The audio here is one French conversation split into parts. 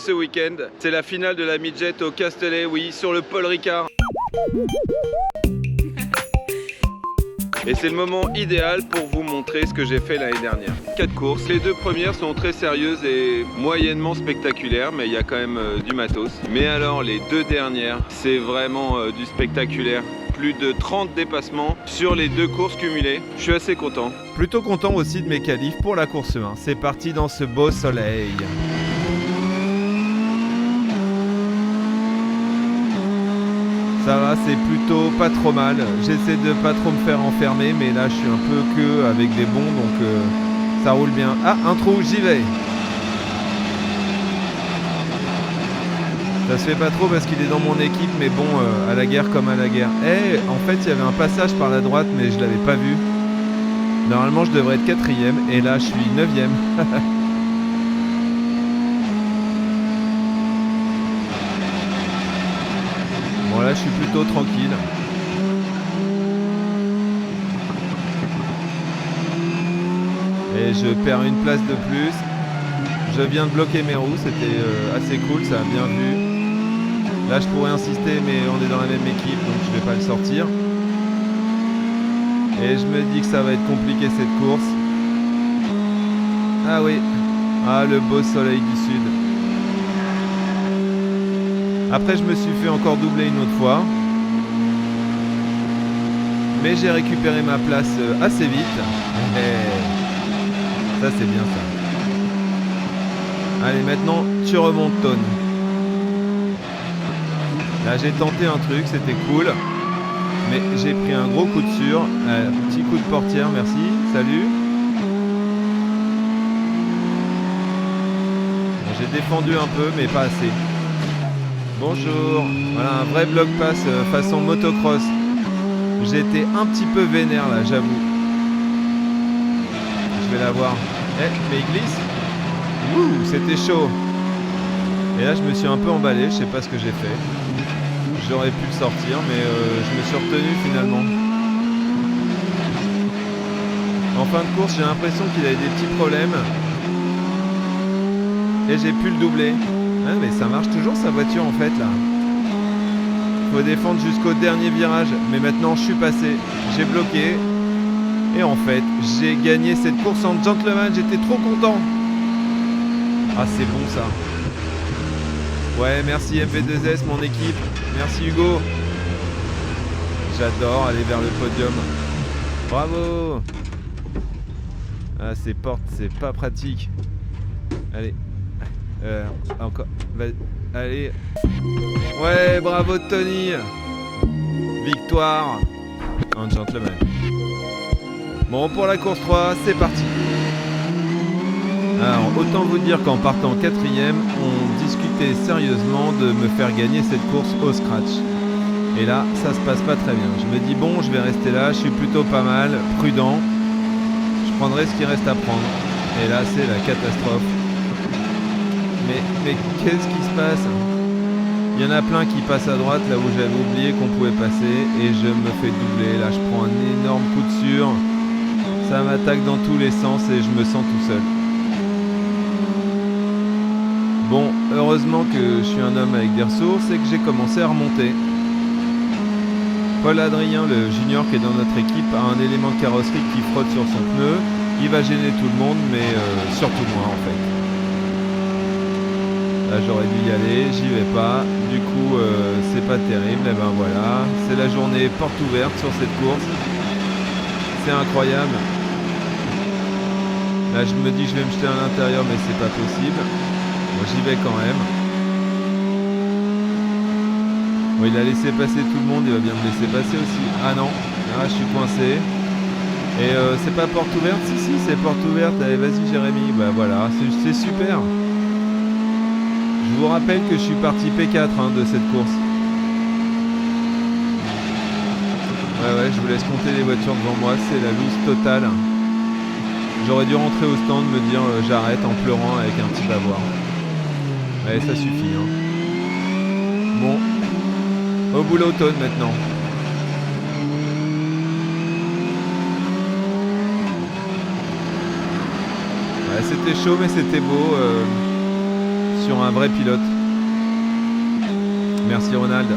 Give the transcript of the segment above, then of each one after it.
ce week-end. C'est la finale de la Midget au Castellet, oui, sur le Paul Ricard. Et c'est le moment idéal pour vous montrer ce que j'ai fait l'année dernière. 4 courses, les 2 premières sont très sérieuses et moyennement spectaculaires, mais il y a quand même du matos. Mais alors les 2 dernières, c'est vraiment du spectaculaire. Plus de 30 dépassements sur les 2 courses cumulées. Je suis assez content. Plutôt content aussi de mes qualifs pour la course 1. C'est parti dans ce beau soleil. Ça va, c'est plutôt pas trop mal. J'essaie de pas trop me faire enfermer, mais là je suis un peu que avec des bons, donc ça roule bien. Ah, un trou, j'y vais. Ça se fait pas trop parce qu'il est dans mon équipe, mais bon, à la guerre comme à la guerre. Eh, en fait, il y avait un passage par la droite, mais je l'avais pas vu. Normalement, je devrais être 4ème, et là, je suis 9ème. Bon, là, je suis plutôt tranquille. Et je perds une place de plus. Je viens de bloquer mes roues, c'était assez cool, ça a bien vu. Là, je pourrais insister, mais on est dans la même équipe, donc je vais pas le sortir. Et je me dis que ça va être compliqué cette course. Ah oui, ah le beau soleil du sud. Après, je me suis fait encore doubler une autre fois. Mais j'ai récupéré ma place assez vite. Et ça, c'est bien ça. Allez, maintenant, tu remontes, Tone. Là, j'ai tenté un truc, c'était cool. Mais j'ai pris un gros coup de sur. Petit coup de portière, merci. Salut. Bon, j'ai défendu un peu, mais pas assez. Bonjour. Voilà, un vrai bloc pass façon motocross. J'étais un petit peu vénère, là, j'avoue. Je vais la voir. Eh, mais il glisse. Ouh, c'était chaud. Et là, je me suis un peu emballé, je sais pas ce que j'ai fait. J'aurais pu le sortir, mais je me suis retenu finalement. En fin de course, j'ai l'impression qu'il avait des petits problèmes. Et j'ai pu le doubler. Ah, mais ça marche toujours sa voiture en fait là. Faut défendre jusqu'au dernier virage. Mais maintenant, je suis passé. J'ai bloqué. Et en fait, j'ai gagné cette course en gentleman. J'étais trop content. Ah, c'est bon ça. Ouais, merci MP2S, mon équipe. Merci Hugo. J'adore aller vers le podium. Bravo. Ah, ces portes, c'est pas pratique. Allez. Encore. Allez. Ouais, bravo Tony. Victoire. Un gentleman. Bon, pour la course 3, c'est parti. Alors, autant vous dire qu'en partant 4ème, on discutait sérieusement de me faire gagner cette course au scratch. Et là, ça se passe pas très bien. Je me dis, bon, je vais rester là, je suis plutôt pas mal, prudent. Je prendrai ce qu'il reste à prendre. Et là, c'est la catastrophe. Mais qu'est-ce qui se passe? Il y en a plein qui passent à droite, là où j'avais oublié qu'on pouvait passer. Et je me fais doubler. Là, je prends un énorme coup de sur. Ça m'attaque dans tous les sens et je me sens tout seul. Bon, heureusement que je suis un homme avec des ressources et que j'ai commencé à remonter. Paul Adrien, le junior qui est dans notre équipe, a un élément de carrosserie qui frotte sur son pneu. Il va gêner tout le monde, mais surtout moi en fait. Là j'aurais dû y aller, j'y vais pas. Du coup, c'est pas terrible. Et ben voilà, c'est la journée porte ouverte sur cette course. C'est incroyable. Là je me dis je vais me jeter à l'intérieur, mais c'est pas possible. Moi j'y vais quand même. Bon, il a laissé passer tout le monde, il va bien me laisser passer aussi. Ah non, là je suis coincé. Et c'est pas porte ouverte? Si, c'est porte ouverte. Allez, vas-y Jérémy. Bah voilà, c'est super. Je vous rappelle que je suis parti P4 de cette course. Ouais, je vous laisse compter les voitures devant moi, c'est la loose totale. J'aurais dû rentrer au stand, me dire j'arrête en pleurant avec un petit bavoir. Allez, ça suffit. Bon, au boulot Tone maintenant. Ouais, c'était chaud mais c'était beau. sur un vrai pilote. Merci Ronald.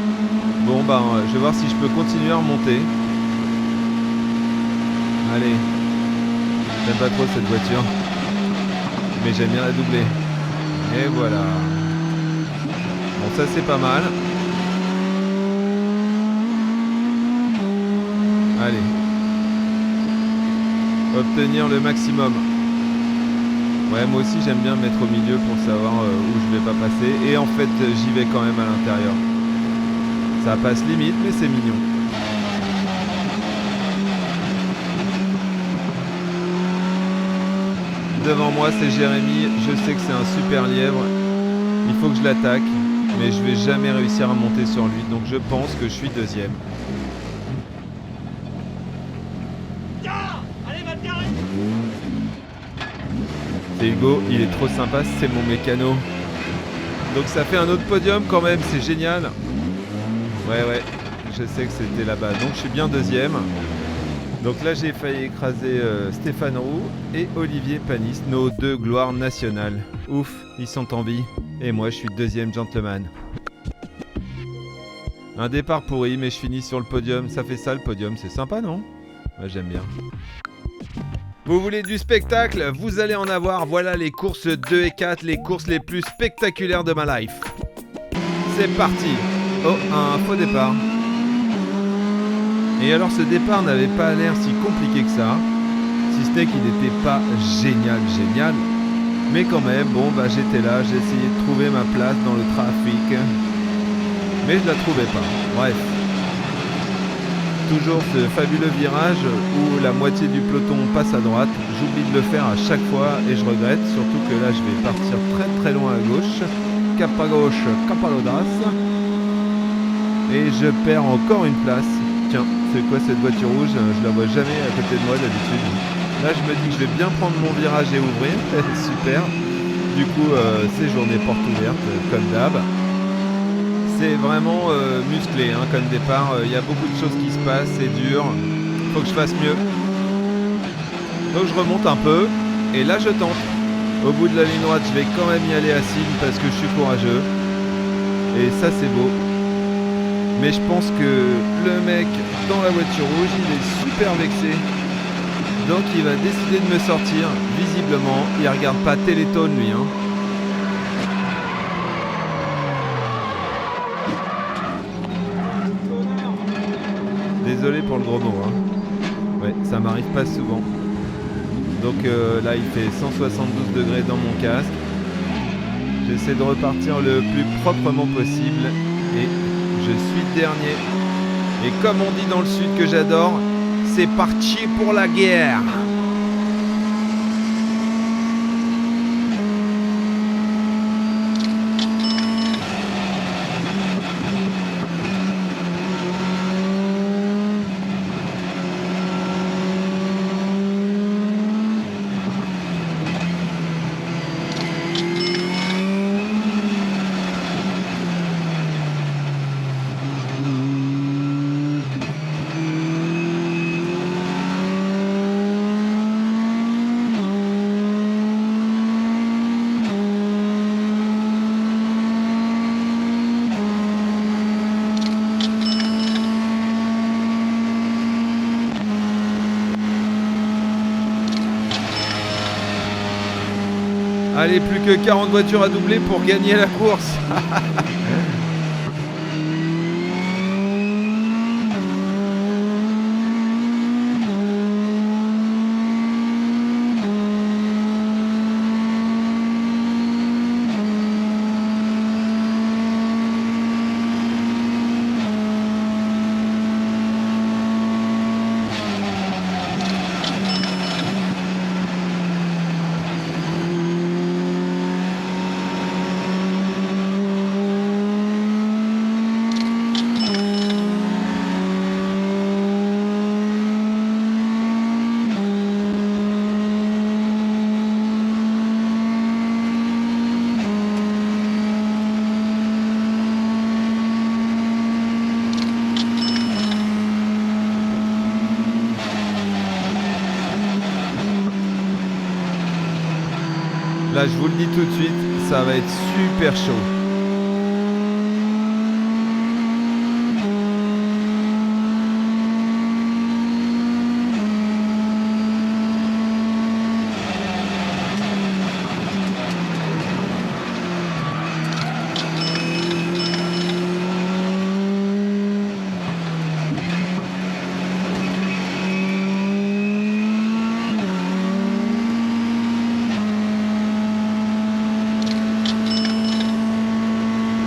Bon bah je vais voir si je peux continuer à remonter. Allez. J'aime pas trop cette voiture. Mais j'aime bien la doubler. Et voilà. Bon ça c'est pas mal. Allez. Obtenir le maximum. Ouais, moi aussi j'aime bien me mettre au milieu pour savoir où je vais pas passer. Et en fait j'y vais quand même à l'intérieur. Ça passe limite mais c'est mignon. Devant moi c'est Jérémy. Je sais que c'est un super lièvre. Il faut que je l'attaque. Mais je vais jamais réussir à monter sur lui. Donc je pense que je suis deuxième. C'est Hugo, il est trop sympa, c'est mon mécano. Donc ça fait un autre podium quand même, c'est génial. Ouais, je sais que c'était là-bas. Donc je suis bien deuxième. Donc là j'ai failli écraser Stéphane Roux et Olivier Panis, nos deux gloires nationales. Ouf, ils sont en vie. Et moi je suis deuxième gentleman. Un départ pourri mais je finis sur le podium. Ça fait ça le podium, c'est sympa non? Ouais, j'aime bien. Vous voulez du spectacle? Vous allez en avoir. Voilà les courses 2 et 4, les courses les plus spectaculaires de ma life. C'est parti. Oh, un faux départ. Et alors ce départ n'avait pas l'air si compliqué que ça. Si ce n'est qu'il n'était pas génial. Mais quand même, bon bah j'étais là, j'ai essayé de trouver ma place dans le trafic. Mais je la trouvais pas. Bref. Toujours ce fabuleux virage où la moitié du peloton passe à droite. J'oublie de le faire à chaque fois et je regrette, surtout que là je vais partir très loin à gauche. Cap à gauche, cap à l'audace. Et je perds encore une place. Tiens, c'est quoi cette voiture rouge? Je la vois jamais à côté de moi d'habitude. Là je me dis que je vais bien prendre mon virage et ouvrir. Super. Du coup c'est journée porte ouverte comme d'hab. C'est vraiment musclé comme départ, il y a beaucoup de choses qui se passent, c'est dur, faut que je fasse mieux. Donc je remonte un peu, et là je tente. Au bout de la ligne droite, je vais quand même y aller à signe parce que je suis courageux. Et ça c'est beau. Mais je pense que le mec dans la voiture rouge, il est super vexé. Donc il va décider de me sortir, visiblement, il regarde pas Téléthon lui. Désolé pour le gros mot. Ouais, ça m'arrive pas souvent. Donc là, il fait 172 degrés dans mon casque. J'essaie de repartir le plus proprement possible. Et je suis dernier. Et comme on dit dans le sud que j'adore, c'est parti pour la guerre. Allez, plus que 40 voitures à doubler pour gagner la course. Là, je vous le dis tout de suite, ça va être super chaud.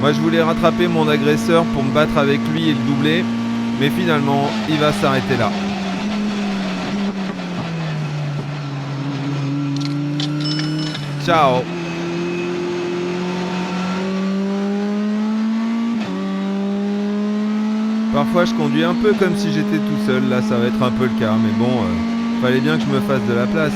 Moi je voulais rattraper mon agresseur pour me battre avec lui et le doubler, mais finalement il va s'arrêter là. Ciao. Parfois je conduis un peu comme si j'étais tout seul, là ça va être un peu le cas, mais bon, fallait bien que je me fasse de la place.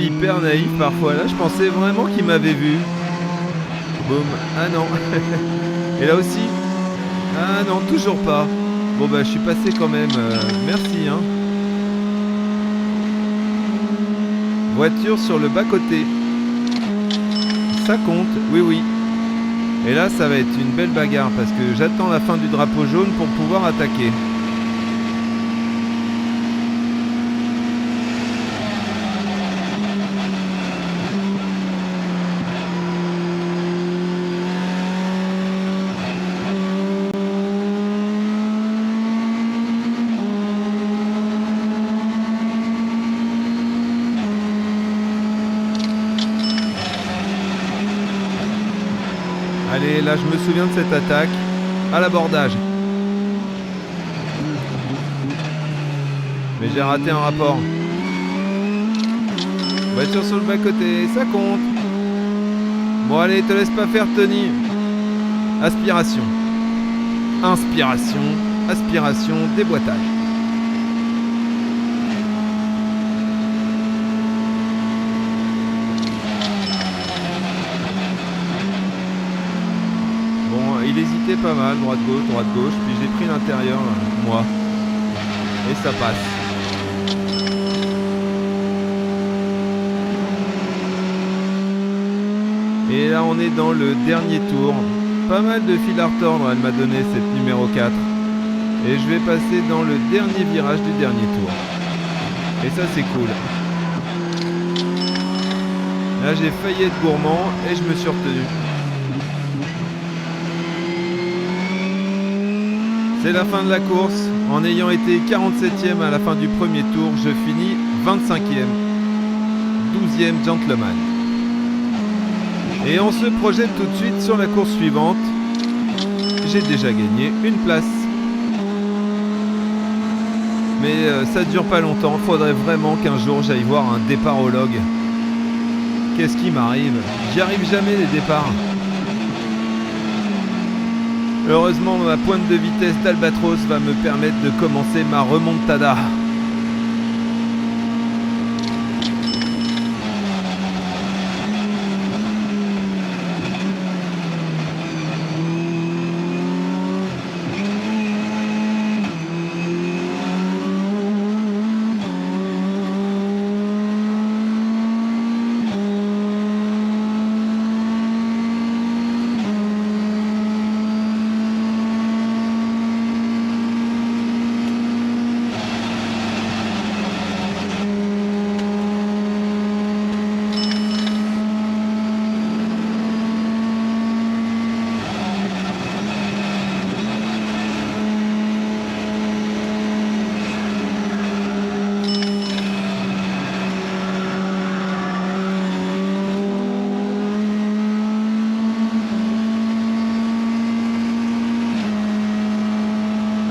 Hyper naïf parfois, là je pensais vraiment qu'il m'avait vu. Boum, ah non. Et là aussi, ah non, toujours pas. Bon bah je suis passé quand même, merci hein. Voiture sur le bas-côté. Ça compte, oui oui. Et là ça va être une belle bagarre parce que j'attends la fin du drapeau jaune pour pouvoir attaquer. Allez, là je me souviens de cette attaque. À l'abordage. Mais j'ai raté un rapport. Voiture sur le bas-côté, ça compte. Bon allez, te laisse pas faire Tony. Aspiration. Inspiration. Aspiration, déboîtage. Il hésitait pas mal, droite-gauche, puis j'ai pris l'intérieur, moi. Et ça passe. Et là on est dans le dernier tour. Pas mal de fil à retordre, elle m'a donné cette numéro 4. Et je vais passer dans le dernier virage du dernier tour. Et ça c'est cool. Là j'ai failli être gourmand et je me suis retenu. C'est la fin de la course. En ayant été 47e à la fin du premier tour, je finis 25e. 12e gentleman. Et on se projette tout de suite sur la course suivante. J'ai déjà gagné une place. Mais ça dure pas longtemps. Faudrait vraiment qu'un jour j'aille voir un départologue. Qu'est-ce qui m'arrive? J'y arrive jamais les départs. Heureusement, ma pointe de vitesse d'Albatros va me permettre de commencer ma remontada.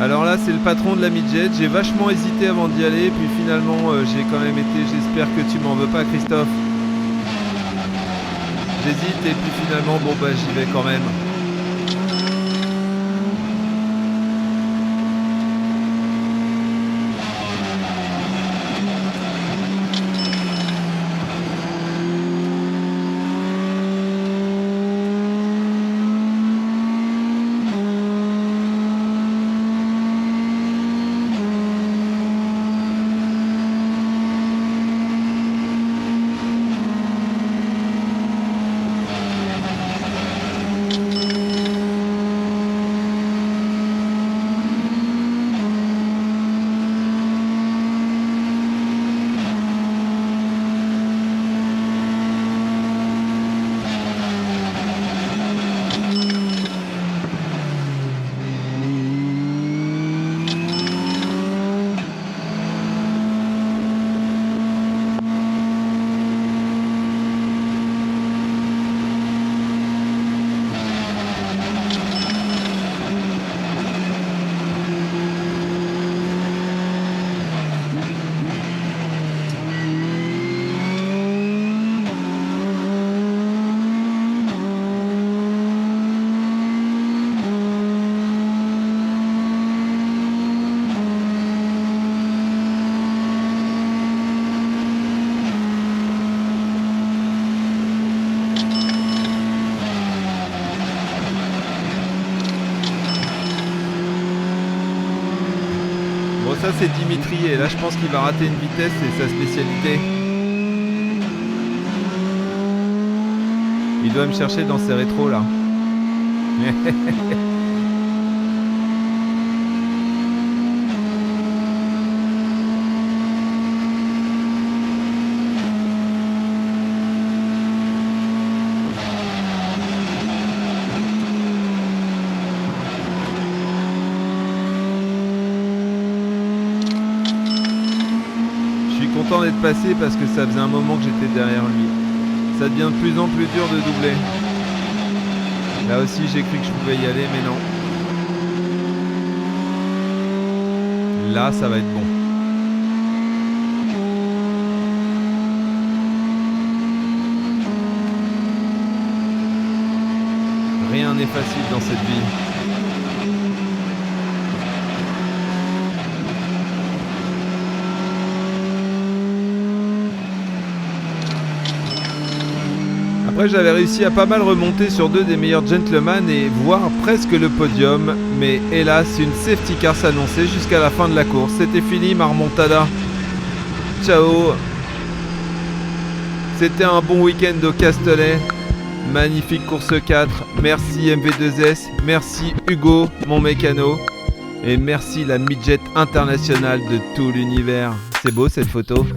Alors là c'est le patron de la midget, j'ai vachement hésité avant d'y aller, puis finalement j'ai quand même été, j'espère que tu m'en veux pas Christophe. J'hésite et puis finalement bon bah j'y vais quand même. Ça c'est Dimitri et là je pense qu'il va rater une vitesse, c'est sa spécialité. Il doit me chercher dans ses rétros là. Je suis content d'être passé parce que ça faisait un moment que j'étais derrière lui. Ça devient de plus en plus dur de doubler. Là aussi j'ai cru que je pouvais y aller mais non. Là ça va être bon. Rien n'est facile dans cette vie. Après j'avais réussi à pas mal remonter sur 2 des meilleurs gentlemen et voir presque le podium, mais hélas une safety car s'annonçait jusqu'à la fin de la course. C'était fini ma remontada. Ciao. C'était un bon week-end au Castellet. Magnifique course 4. Merci MV2S, merci Hugo, mon mécano, et merci la midget internationale de tout l'univers. C'est beau cette photo.